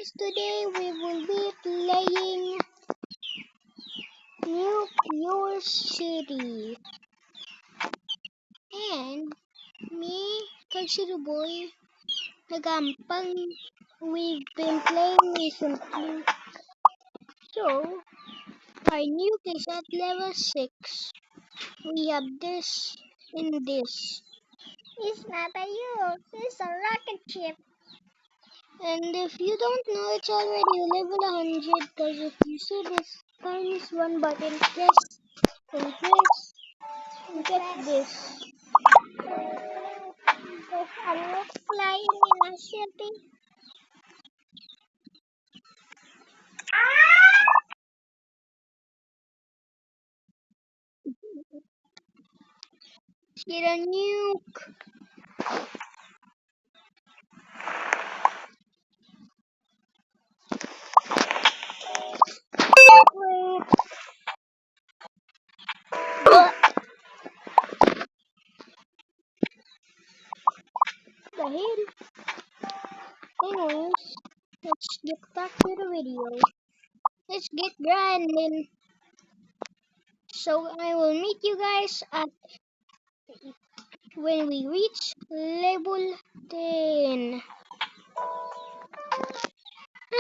guys, today we will be playing New Pure City. And me, Kalsiro Boy, Nagampang, we've been playing recently. So, our nuke is at level 6. We have this and this. It's not a nuke, it's a rocket ship. And if you don't know, it's already level 100 because if you see this tiniest one button, press and press and get this. There's a nuke flying in a city. Get a nuke. Wait. The hell? Anyways, let's get back to the video. Let's get grinding. So I will meet you guys at when we reach level 10.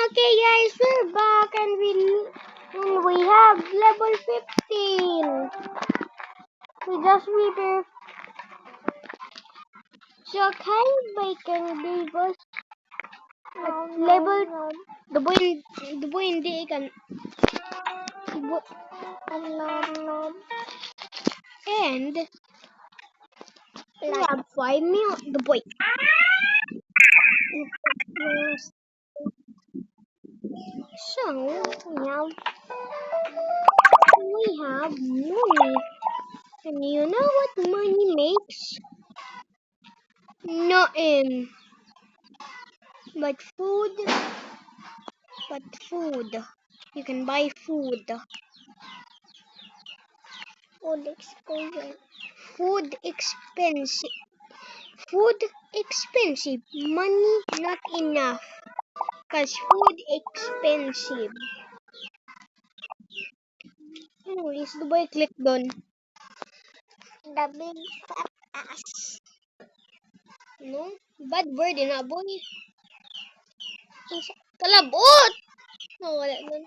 Okay guys, we're back and we have level 15. We just reached. So Kyle Bacon gave us level the boy hindi kan and we have 5 mil the boy. So we have money. And you know what money makes? Nothing. But food. You can buy food. Food expensive. Food expensive. Money not enough. Cause food expensive. Anyways, the boy click done. The big fat ass. No? Bad word na boy. Kalabot! No, wala nun.